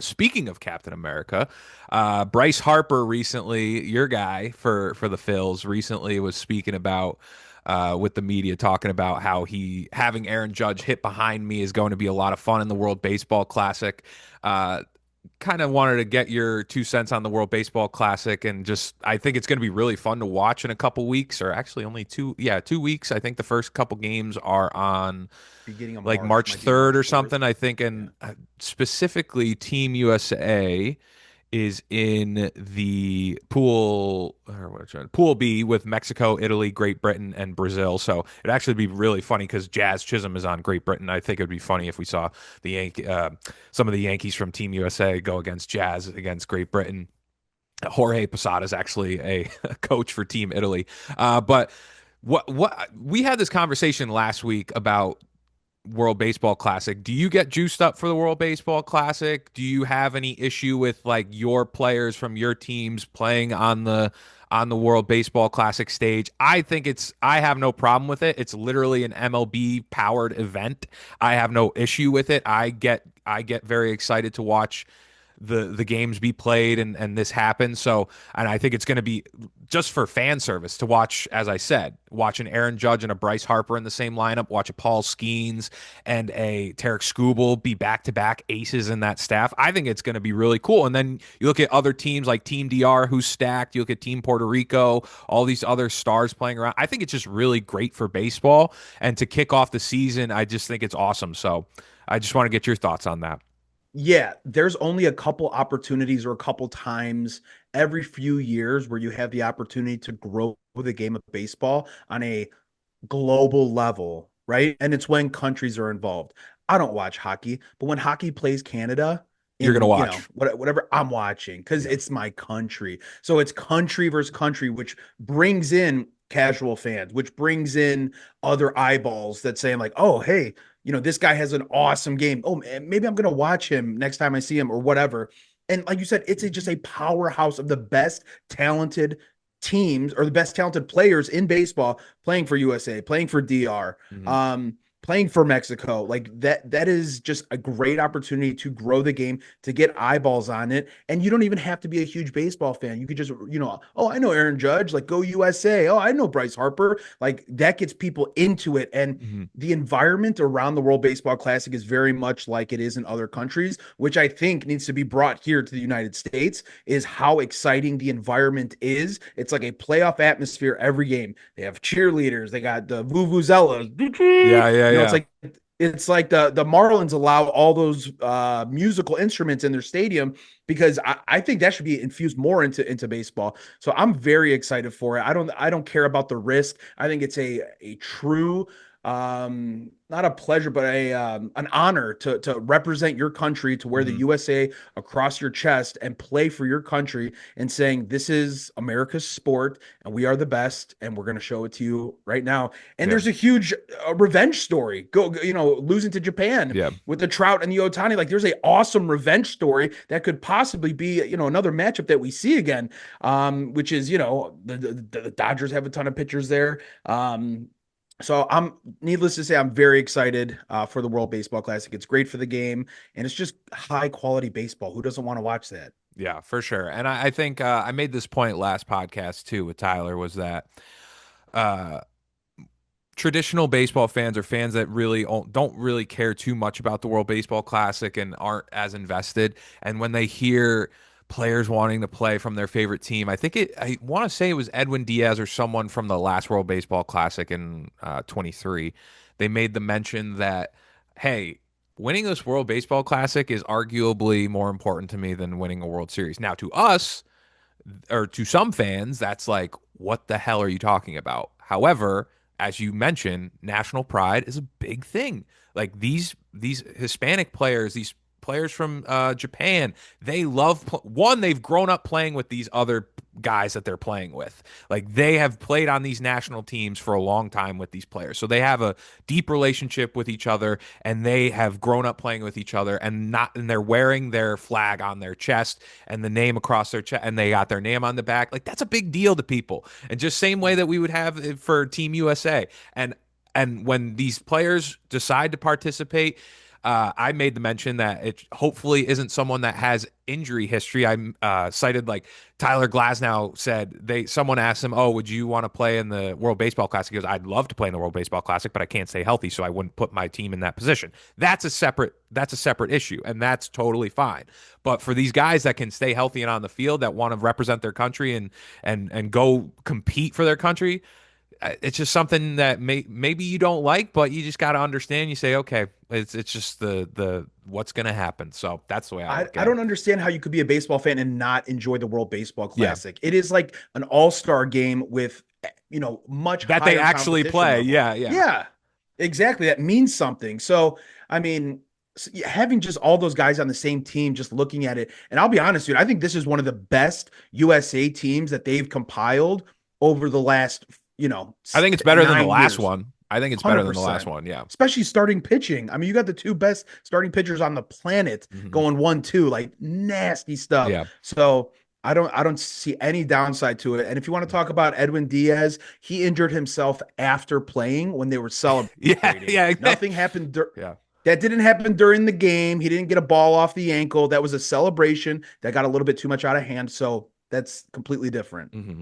speaking of Captain America, Bryce Harper recently, your guy for the Phils, recently was speaking about with the media, talking about how he having Aaron Judge hit behind me is going to be a lot of fun in the World Baseball Classic. Uh, kind of wanted to get your 2 cents on the World Baseball Classic, and just I think it's going to be really fun to watch in a couple weeks, or actually only 2 weeks. I think the first couple games are on Beginning of like March, March might be 3rd March or 4th. something, I think. Yeah. And specifically, Team USA is in the pool B with Mexico, Italy, Great Britain, and Brazil. So it'd actually be really funny because Jazz Chisholm is on Great Britain. I think it would be funny if we saw some of the Yankees from Team USA go against Jazz against Great Britain. Jorge Posada is actually a coach for Team Italy. But what we had this conversation last week about World Baseball Classic. Do you get juiced up for the World Baseball Classic? Do you have any issue with like your players from your teams playing on the World Baseball Classic stage? I have no problem with it. It's literally an MLB powered event. I have no issue with it. I get very excited to watch the games be played and this happens. So, and I think it's going to be just for fan service to watch, as I said, watch an Aaron Judge and a Bryce Harper in the same lineup, watch a Paul Skeens and a Tarek Skubal be back to back aces in that staff. I think it's going to be really cool. And then you look at other teams like Team DR, who's stacked. You look at Team Puerto Rico, all these other stars playing around. I think it's just really great for baseball. And to kick off the season, I just think it's awesome. So I just want to get your thoughts on that. Yeah, there's only a couple opportunities or a couple times every few years where you have the opportunity to grow the game of baseball on a global level, right? And it's when countries are involved. I don't watch hockey, but when hockey plays Canada You're going to in, watch. whatever I'm watching, because Yeah. it's my country. So it's country versus country, which brings in casual fans, which brings in other eyeballs that say, like, oh, hey, this guy has an awesome game. Oh, maybe I'm going to watch him next time I see him or whatever. And like you said, it's just a powerhouse of the best talented teams or the best talented players in baseball playing for USA, playing for DR, Mhm. playing for Mexico. Like that is just a great opportunity to grow the game, to get eyeballs on it. And you don't even have to be a huge baseball fan. You could just, oh, I know Aaron Judge, like go USA. Oh, I know Bryce Harper. Like that gets people into it. And Mhm. the environment around the World Baseball Classic is very much like it is in other countries, which I think needs to be brought here to the United States, is how exciting the environment is. It's like a playoff atmosphere every game. They have cheerleaders, they got the vuvuzelas. Yeah, yeah, It's yeah. like the Marlins allow all those musical instruments in their stadium because I think that should be infused more into baseball. So I'm very excited for it. I don't care about the risk. I think it's a true not a pleasure but a an honor to represent your country, to wear the Mhm. USA across your chest and play for your country, and saying this is America's sport and we are the best and we're going to show it to you right now. And Yeah, there's a huge revenge story. Losing to Japan yeah. with the Trout and the Otani. Like there's a awesome revenge story that could possibly be, another matchup that we see again. Which is, the Dodgers have a ton of pitchers there. So needless to say, I'm very excited for the World Baseball Classic. It's great for the game, and it's just high quality baseball. Who doesn't want to watch that? Yeah, for sure. And I think I made this point last podcast too with Tyler, was that uh, traditional baseball fans are fans that really don't really care too much about the World Baseball Classic and aren't as invested. And when they hear players wanting to play from their favorite team, I want to say it was Edwin Diaz or someone from the last World Baseball Classic in 23. They made the mention that, hey, winning this World Baseball Classic is arguably more important to me than winning a World Series. Now, to us, or to some fans, that's like, what the hell are you talking about? However, as you mentioned, national pride is a big thing. Like these Hispanic players, these players from Japan, they love one. They've grown up playing with these other guys that they're playing with. Like they have played on these national teams for a long time with these players, so they have a deep relationship with each other, and they have grown up playing with each other, and they're wearing their flag on their chest and the name across their chest, and they got their name on the back. Like that's a big deal to people. And just same way that we would have it for Team USA. And when these players decide to participate, I made the mention that it hopefully isn't someone that has injury history. I cited like Tyler Glasnow said someone asked him, "Oh, would you want to play in the World Baseball Classic?" He goes, "I'd love to play in the World Baseball Classic, but I can't stay healthy, so I wouldn't put my team in that position." That's a separate issue, and that's totally fine. But for these guys that can stay healthy and on the field, that want to represent their country and go compete for their country, it's just something that maybe you don't like, but you just got to understand. You say, okay, it's just the what's going to happen. So that's the way I look I at don't it. understand how you could be a baseball fan and not enjoy the World Baseball Yeah, Classic. It is like an all-star game with, much that they higher actually competition play. level. Yeah, yeah, Yeah, exactly. That means something. So, I mean, having just all those guys on the same team, just looking at it, and I'll be honest, dude, I think this is one of the best USA teams that they've compiled over the last, I think it's better than the nine last years. one. I think it's better than the last 100%. one. Yeah. Especially starting pitching. I mean, you got the two best starting pitchers on the planet Hmm. going 1-2, like nasty stuff. Yeah. So I don't see any downside to it. And if you want to talk about Edwin Diaz, he injured himself after playing when they were Yeah. celebrating. Yeah. Nothing happened. Yeah. That didn't happen during the game. He didn't get a ball off the ankle. That was a celebration that got a little bit too much out of hand. So that's completely different. Hmm.